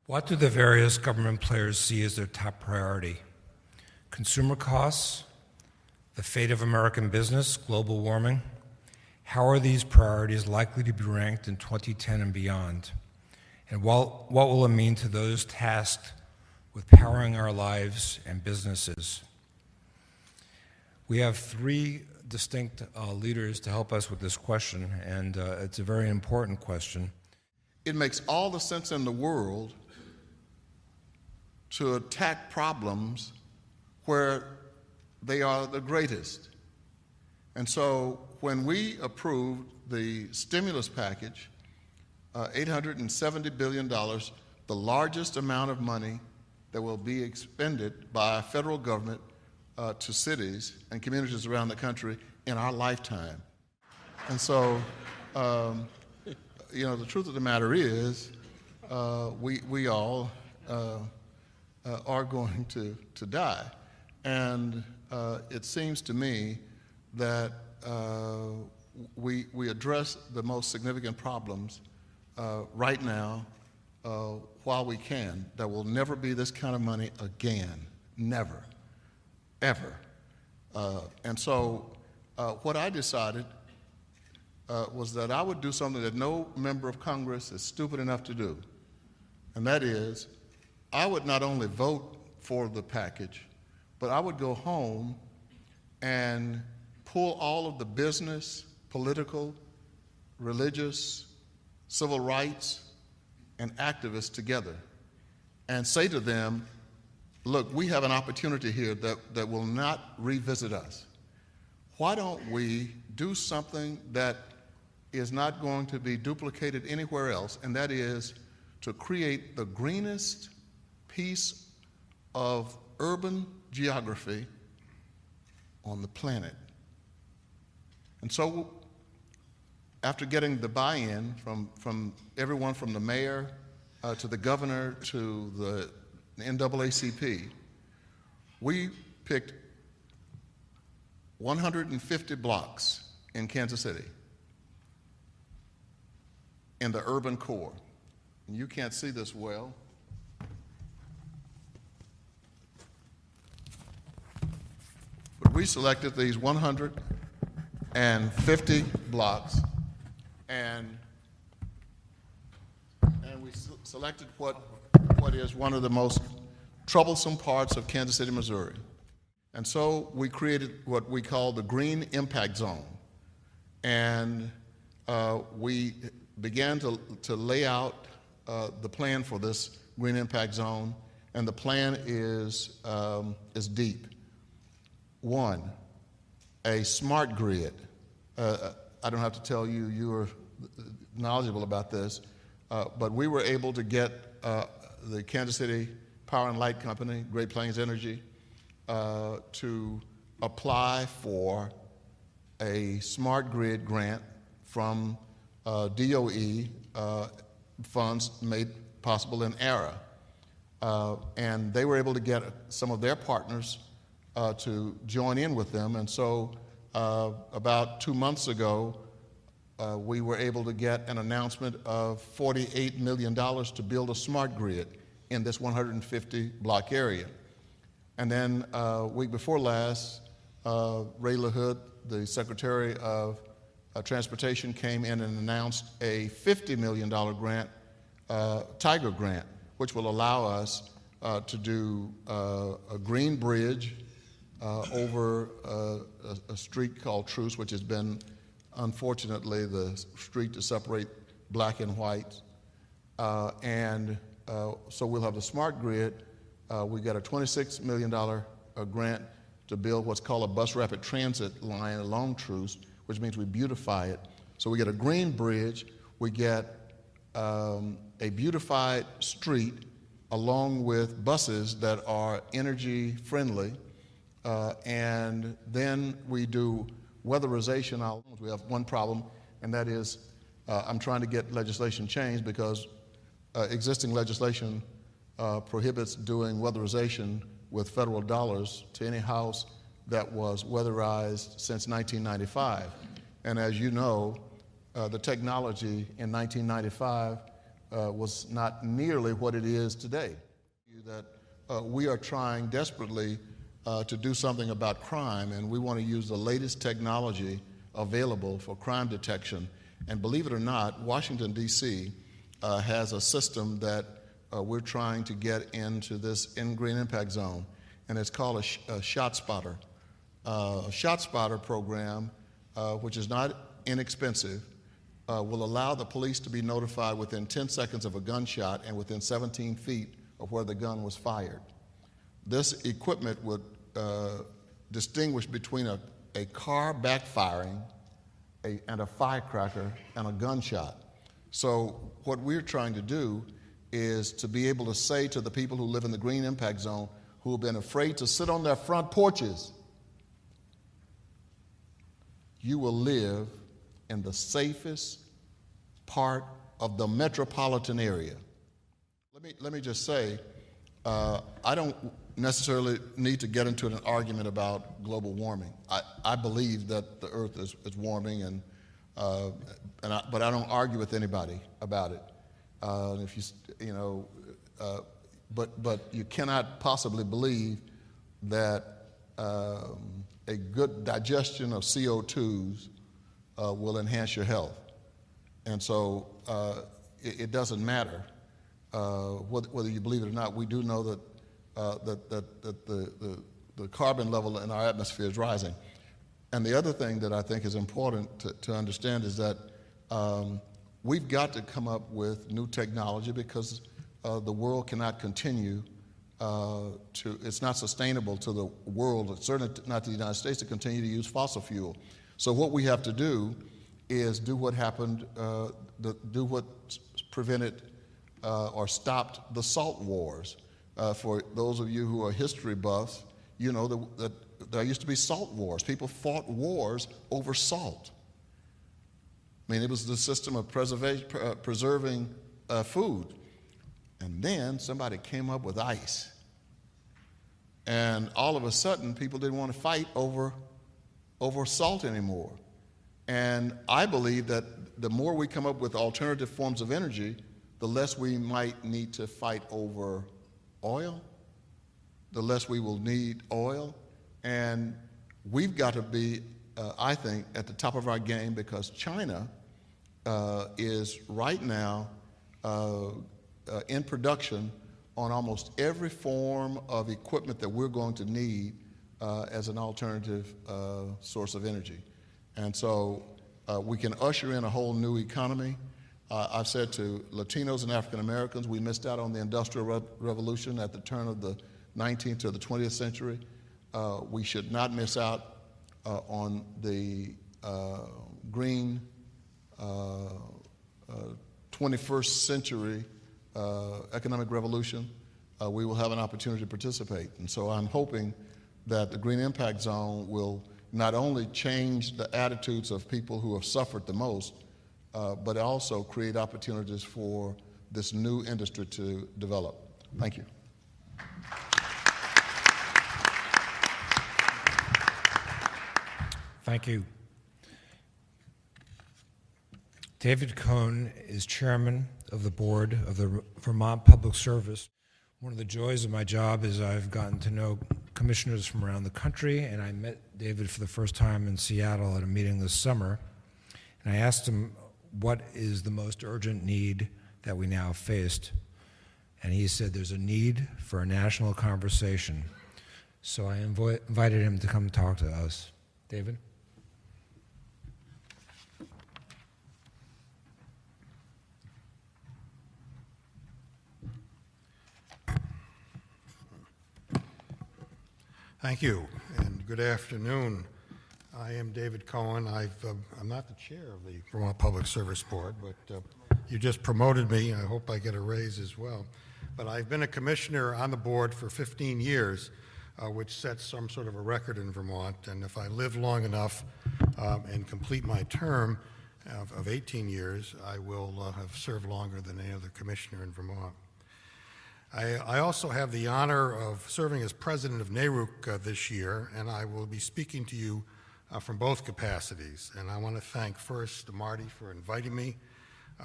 What do the various government players see as their top priority? Consumer costs, the fate of American business, global warming? How are these priorities likely to be ranked in 2010 and beyond? And what will it mean to those tasked with powering our lives and businesses? We have three distinct leaders to help us with this question, and it's a very important question. It makes all the sense in the world to attack problems where they are the greatest. And so when we approved the stimulus package, $870 billion, the largest amount of money that will be expended by federal government to cities and communities around the country in our lifetime. And so, the truth of the matter is, we all are going to die. And it seems to me that we address the most significant problems right now while we can. There will never be this kind of money again. Never. Ever. And so what I decided was that I would do something that no member of Congress is stupid enough to do. And that is, I would not only vote for the package, but I would go home and pull all of the business, political, religious, civil rights, and activists together and say to them, look, we have an opportunity here that will not revisit us. Why don't we do something that is not going to be duplicated anywhere else, and that is to create the greenest piece of urban geography on the planet. And so after getting the buy-in from everyone from the mayor to the governor to the NAACP, we picked 150 blocks in Kansas City in the urban core. And you can't see this well. But we selected these 150 blocks, and we selected what is one of the most troublesome parts of Kansas City, Missouri. And so we created what we call the Green Impact Zone. And we began to lay out the plan for this Green Impact Zone, and the plan is deep. One, a smart grid. I don't have to tell you, you are knowledgeable about this, but we were able to get the Kansas City Power and Light Company, Great Plains Energy, to apply for a smart grid grant from DOE funds made possible in ERA. And they were able to get some of their partners to join in with them. And so about 2 months ago, we were able to get an announcement of $48 million to build a smart grid in this 150 block area. And then week before last, Ray LaHood, the Secretary of Transportation, came in and announced a $50 million grant, Tiger Grant, which will allow us to do a green bridge over a street called Truce, which has been, unfortunately, the street to separate black and white. So we'll have the smart grid. We got a $26 million grant to build what's called a bus rapid transit line along Truce, which means we beautify it. So we get a green bridge, we get a beautified street along with buses that are energy friendly, and then we do weatherization. We have one problem, and that is I'm trying to get legislation changed because existing legislation prohibits doing weatherization with federal dollars to any house that was weatherized since 1995. And as you know, the technology in 1995 was not nearly what it is today. That we are trying desperately to do something about crime, and we want to use the latest technology available for crime detection. And believe it or not, Washington, D.C. Has a system that we're trying to get into this green impact zone, and it's called a shot spotter. A shot spotter program, which is not inexpensive, will allow the police to be notified within 10 seconds of a gunshot and within 17 feet of where the gun was fired. This equipment would distinguish between a car backfiring and a firecracker and a gunshot. So what we're trying to do is to be able to say to the people who live in the green impact zone who have been afraid to sit on their front porches, you will live in the safest part of the metropolitan area. Let me just say, I don't necessarily need to get into an argument about global warming. I believe that the Earth is warming, but I don't argue with anybody about it. But you cannot possibly believe that a good digestion of CO2s will enhance your health. And so it doesn't matter whether you believe it or not. We do know that the carbon level in our atmosphere is rising. And the other thing that I think is important to understand is that we've got to come up with new technology because the world cannot continue it's not sustainable to the world, certainly not to the United States, to continue to use fossil fuel. So what we have to do is do what happened, do what prevented or stopped the salt wars. For those of you who are history buffs, you know that there used to be salt wars. People fought wars over salt. I mean, it was the system of preserving food. And then somebody came up with ice. And all of a sudden, people didn't want to fight over salt anymore. And I believe that the more we come up with alternative forms of energy, the less we might need to fight over oil, the less we will need oil. And we've got to be, I think, at the top of our game because China is right now in production on almost every form of equipment that we're going to need as an alternative source of energy. And so we can usher in a whole new economy. I've said to Latinos and African Americans, we missed out on the Industrial Revolution at the turn of the 19th to the 20th century. We should not miss out on the green 21st century economic revolution. We will have an opportunity to participate. And so I'm hoping that the Green Impact Zone will not only change the attitudes of people who have suffered the most, but also create opportunities for this new industry to develop. Thank you. Thank you. David Cohn is chairman of the board of the Vermont Public Service. One of the joys of my job is I've gotten to know commissioners from around the country, and I met David for the first time in Seattle at a meeting this summer, and I asked him what is the most urgent need that we now faced, and he said there's a need for a national conversation. So I invited him to come talk to us. David? Thank you, and good afternoon. I am David Cohen. I'm not the chair of the Vermont Public Service Board, but you just promoted me. I hope I get a raise as well. But I've been a commissioner on the board for 15 years, which sets some sort of a record in Vermont. And if I live long enough and complete my term of 18 years, I will have served longer than any other commissioner in Vermont. I also have the honor of serving as president of NARUC this year, and I will be speaking to you from both capacities. And I want to thank first Marty for inviting me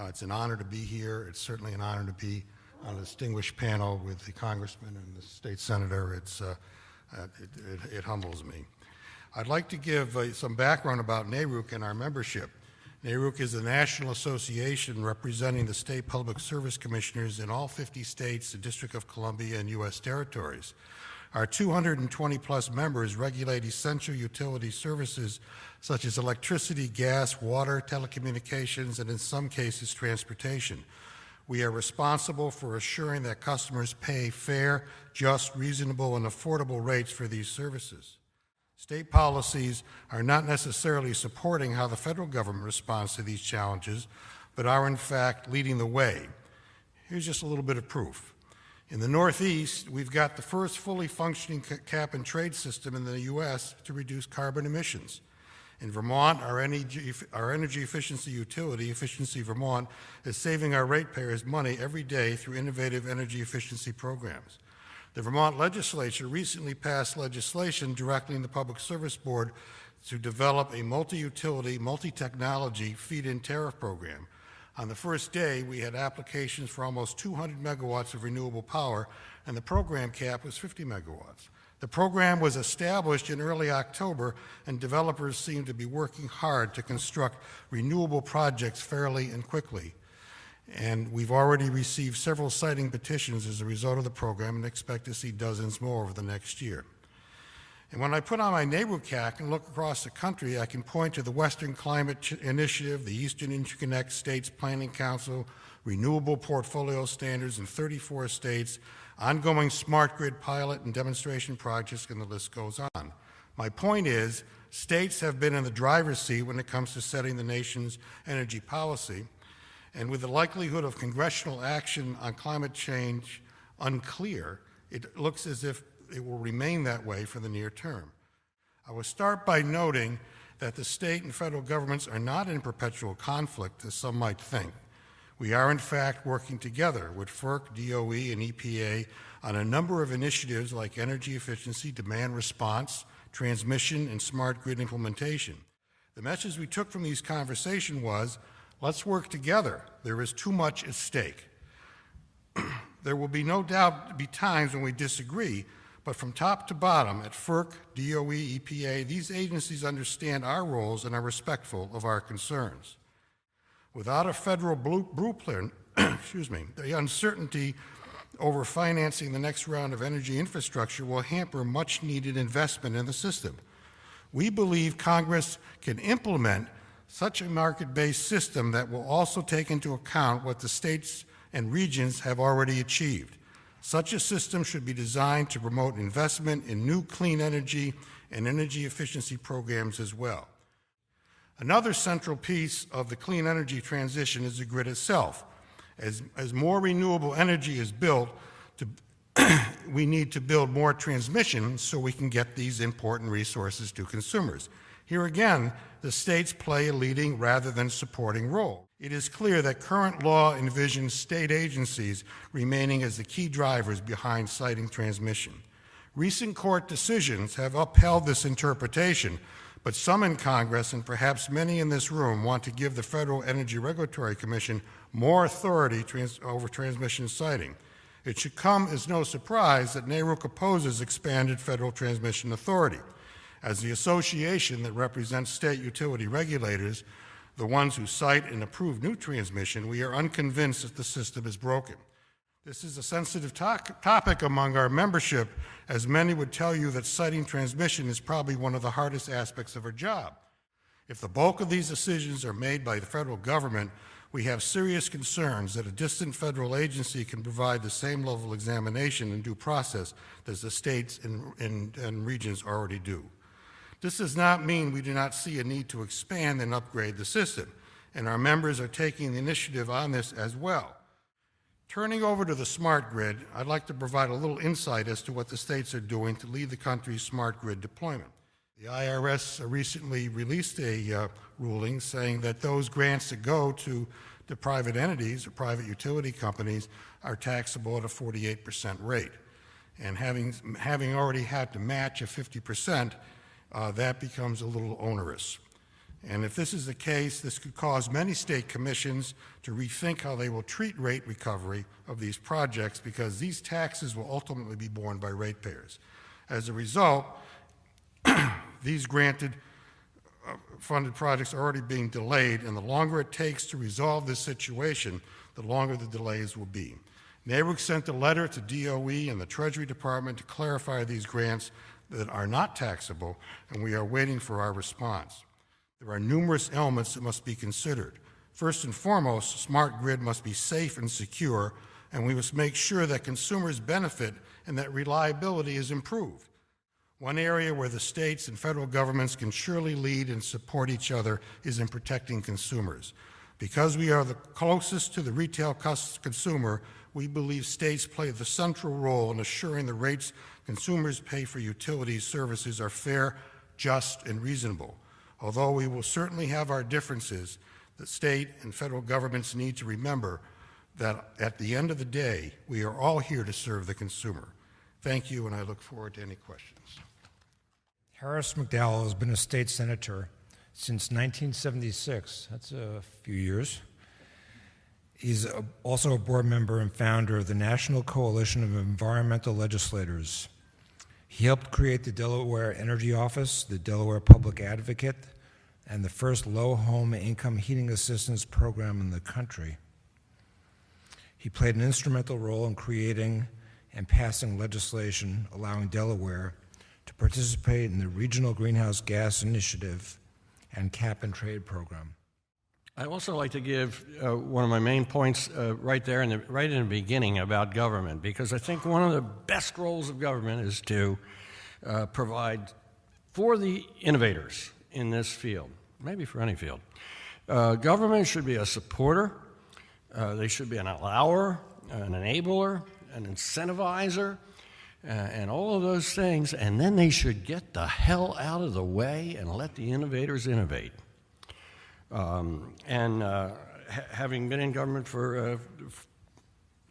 It's an honor to be here. It's certainly an honor to be on a distinguished panel with the congressman and the state senator. It humbles me. I'd like to give some background about NARUC and our membership. NARUC is a national association representing the state public service commissioners in all 50 states, the District of Columbia, and U.S. territories. Our 220-plus members regulate essential utility services such as electricity, gas, water, telecommunications, and in some cases, transportation. We are responsible for assuring that customers pay fair, just, reasonable, and affordable rates for these services. State policies are not necessarily supporting how the federal government responds to these challenges, but are in fact leading the way. Here's just a little bit of proof. In the Northeast, we've got the first fully functioning cap and trade system in the U.S. to reduce carbon emissions. In Vermont, our energy efficiency utility, Efficiency Vermont, is saving our ratepayers money every day through innovative energy efficiency programs. The Vermont legislature recently passed legislation directing the Public Service Board to develop a multi-utility, multi-technology feed-in tariff program. On the first day, we had applications for almost 200 megawatts of renewable power, and the program cap was 50 megawatts. The program was established in early October, and developers seem to be working hard to construct renewable projects fairly and quickly. And we've already received several siting petitions as a result of the program and expect to see dozens more over the next year. And when I put on my NARUC hat and look across the country, I can point to the Western Climate Initiative, the Eastern Interconnect States Planning Council, renewable portfolio standards in 34 states, ongoing smart grid pilot and demonstration projects, and the list goes on. My point is, states have been in the driver's seat when it comes to setting the nation's energy policy, and with the likelihood of congressional action on climate change unclear, it looks as if it will remain that way for the near term. I will start by noting that the state and federal governments are not in perpetual conflict, as some might think. We are, in fact, working together with FERC, DOE, and EPA on a number of initiatives like energy efficiency, demand response, transmission, and smart grid implementation. The message we took from these conversations was, let's work together. There is too much at stake. There will be no doubt be times when we disagree, but from top to bottom, at FERC, DOE, EPA, these agencies understand our roles and are respectful of our concerns. Without a federal blueprint, the uncertainty over financing the next round of energy infrastructure will hamper much needed investment in the system. We believe Congress can implement such a market-based system that will also take into account what the states and regions have already achieved. Such a system should be designed to promote investment in new clean energy and energy efficiency programs as well. Another central piece of the clean energy transition is the grid itself. As more renewable energy is built, we need to build more transmission so we can get these important resources to consumers. Here again, the states play a leading rather than supporting role. It is clear that current law envisions state agencies remaining as the key drivers behind siting transmission. Recent court decisions have upheld this interpretation, but some in Congress, and perhaps many in this room, want to give the Federal Energy Regulatory Commission more authority over transmission siting. It should come as no surprise that NARUC opposes expanded federal transmission authority. As the association that represents state utility regulators, the ones who cite and approve new transmission, we are unconvinced that the system is broken. This is a sensitive topic among our membership, as many would tell you that siting transmission is probably one of the hardest aspects of our job. If the bulk of these decisions are made by the federal government, we have serious concerns that a distant federal agency can provide the same level of examination and due process as the states and regions already do. This does not mean we do not see a need to expand and upgrade the system, and our members are taking the initiative on this as well. Turning over to the smart grid, I'd like to provide a little insight as to what the states are doing to lead the country's smart grid deployment. The IRS recently released a ruling saying that those grants that go to the private entities or private utility companies are taxable at a 48% rate. And having already had to match a 50%, that becomes a little onerous. And if this is the case, this could cause many state commissions to rethink how they will treat rate recovery of these projects, because these taxes will ultimately be borne by ratepayers. As a result, these granted funded projects are already being delayed, and the longer it takes to resolve this situation, the longer the delays will be. NARUC sent a letter to DOE and the Treasury Department to clarify these grants that are not taxable, and we are waiting for our response. There are numerous elements that must be considered. First and foremost, smart grid must be safe and secure, and we must make sure that consumers benefit and that reliability is improved. One area where the states and federal governments can surely lead and support each other is in protecting consumers. Because we are the closest to the retail consumer, we believe states play the central role in assuring the rates consumers pay for utility services are fair, just, and reasonable. Although we will certainly have our differences, the state and federal governments need to remember that at the end of the day, we are all here to serve the consumer. Thank you, and I look forward to any questions. Harris McDowell has been a state senator since 1976. That's a few years. He's also a board member and founder of the National Coalition of Environmental Legislators. He helped create the Delaware Energy Office, the Delaware Public Advocate, and the first low home income heating assistance program in the country. He played an instrumental role in creating and passing legislation allowing Delaware to participate in the Regional Greenhouse Gas Initiative and Cap and Trade Program. I'd also like to give one of my main points right in the beginning about government, because I think one of the best roles of government is to provide for the innovators in this field, maybe for any field. Government should be a supporter, they should be an allower, an enabler, an incentivizer, and all of those things, and then they should get the hell out of the way and let the innovators innovate. Having been in government for a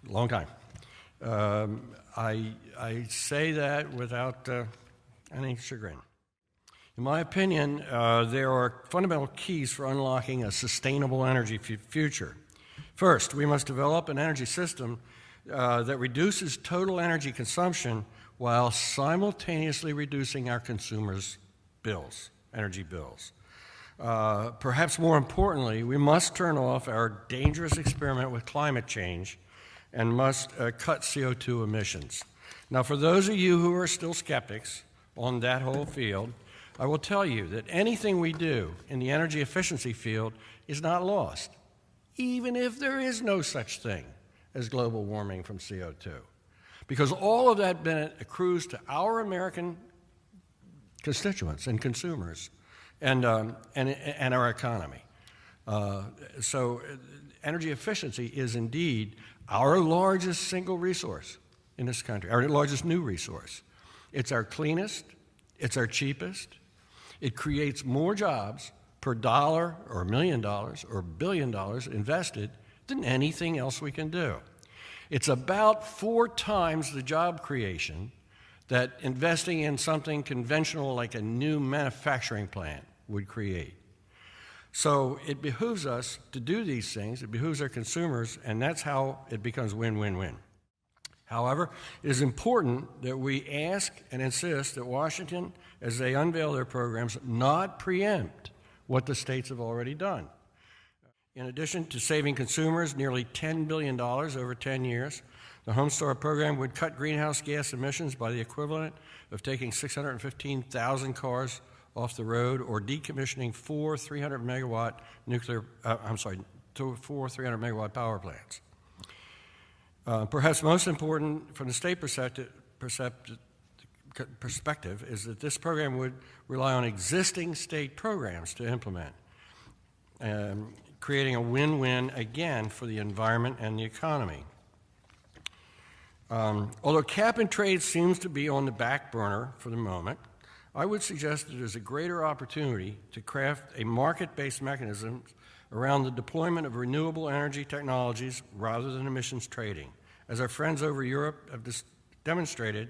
long time, I say that without any chagrin. In my opinion, there are fundamental keys for unlocking a sustainable energy future. First, we must develop an energy system that reduces total energy consumption while simultaneously reducing our consumers' bills, energy bills. Perhaps more importantly, we must turn off our dangerous experiment with climate change and must cut CO2 emissions. Now, for those of you who are still skeptics on that whole field, I will tell you that anything we do in the energy efficiency field is not lost, even if there is no such thing as global warming from CO2. Because all of that benefit accrues to our American constituents and consumers and our economy. So energy efficiency is indeed our largest single resource in this country, our largest new resource. It's our cleanest, it's our cheapest, it creates more jobs per dollar or $1 million or $1 billion invested than anything else we can do. It's about 4 times the job creation that investing in something conventional like a new manufacturing plant would create. So it behooves us to do these things, it behooves our consumers, and that's how it becomes win-win-win. However, it is important that we ask and insist that Washington, as they unveil their programs, not preempt what the states have already done. In addition to saving consumers nearly $10 billion over 10 years, the Home Store program would cut greenhouse gas emissions by the equivalent of taking 615,000 cars off the road or decommissioning 4 300-megawatt four 300-megawatt power plants. Perhaps most important from the state perspective is that this program would rely on existing state programs to implement, creating a win-win again for the environment and the economy. Although cap and trade seems to be on the back burner for the moment, I would suggest that there's a greater opportunity to craft a market-based mechanism around the deployment of renewable energy technologies rather than emissions trading. As our friends over Europe have demonstrated,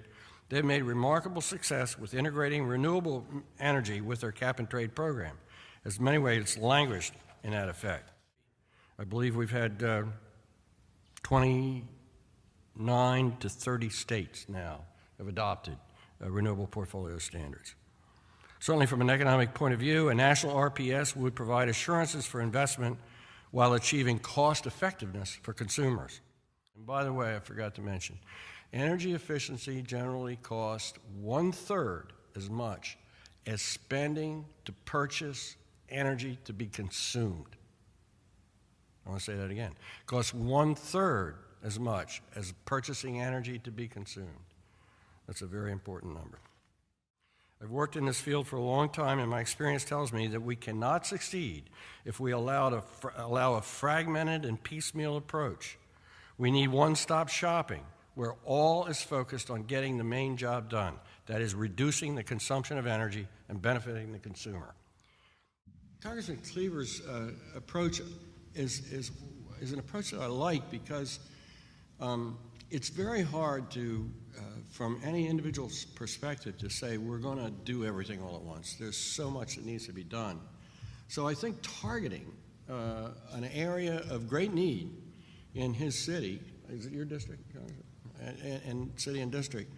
they've made remarkable success with integrating renewable energy with their cap and trade program. As many ways, it's languished in that effect. I believe we've had 29 to 30 states now have adopted renewable portfolio standards. Certainly from an economic point of view, a national RPS would provide assurances for investment while achieving cost effectiveness for consumers. And by the way, I forgot to mention, energy efficiency generally costs 1/3 as much as spending to purchase energy to be consumed. I want to say that again. It costs 1/3 as much as purchasing energy to be consumed. That's a very important number. I've worked in this field for a long time, and my experience tells me that we cannot succeed if we allow a fragmented and piecemeal approach. We need one-stop shopping, where all is focused on getting the main job done, that is, reducing the consumption of energy and benefiting the consumer. Congressman Cleaver's approach is an approach that I like because it's very hard to, from any individual's perspective, to say we're going to do everything all at once. There's so much that needs to be done. So I think targeting an area of great need in his city, is it your district, and city and district,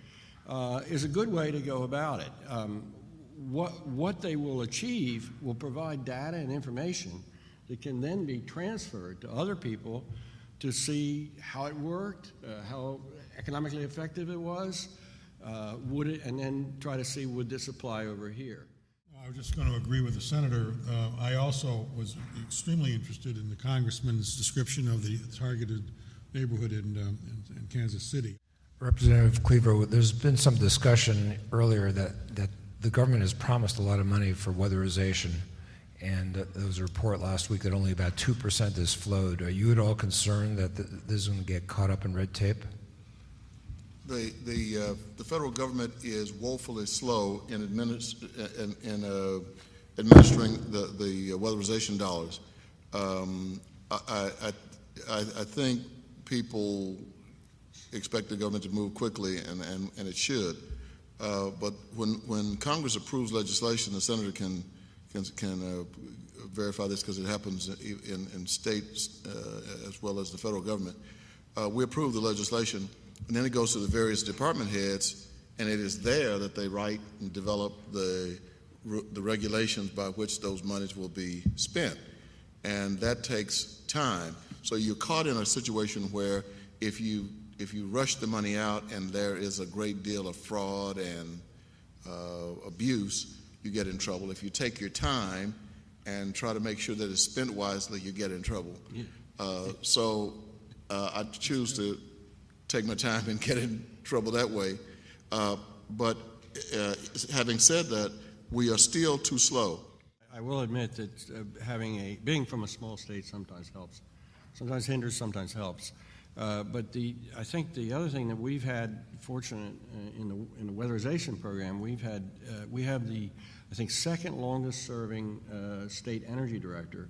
is a good way to go about it. What they will achieve will provide data and information that can then be transferred to other people to see how it worked, how economically effective it was, and then try to see, would this apply over here? I was just going to agree with the senator. I also was extremely interested in the congressman's description of the targeted neighborhood in Kansas City. Representative Cleaver, there's been some discussion earlier that the government has promised a lot of money for weatherization, and there was a report last week that only about 2% has flowed. Are you at all concerned that this is going to get caught up in red tape? The federal government is woefully slow in administering the weatherization dollars. I think people expect the government to move quickly, and it should. But when Congress approves legislation, the senator can verify this because it happens in states as well as the federal government. We approve the legislation, and then it goes to the various department heads, and it is there that they write and develop the regulations by which those monies will be spent. And that takes time. So you're caught in a situation where if you rush the money out and there is a great deal of fraud and abuse, you get in trouble. If you take your time and try to make sure that it's spent wisely, you get in trouble. Yeah. So I choose to take my time and get in trouble that way. But having said that, we are still too slow. I will admit that being from a small state sometimes helps. Sometimes hinders, sometimes helps. But I think the other thing that we've had, fortunate in the weatherization program, we have the, I think, second longest serving state energy director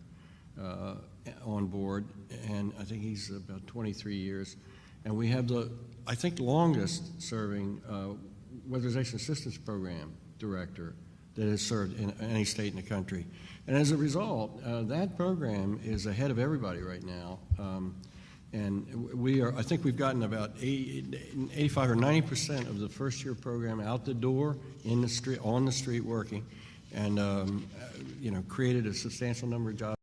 on board, and I think he's about 23 years. And we have the, I think, longest serving weatherization assistance program director that has served in any state in the country. And as a result, that program is ahead of everybody right now. And I think we've gotten about 85 or 90% of the first year program out the door, in the street, on the street working, and created a substantial number of jobs.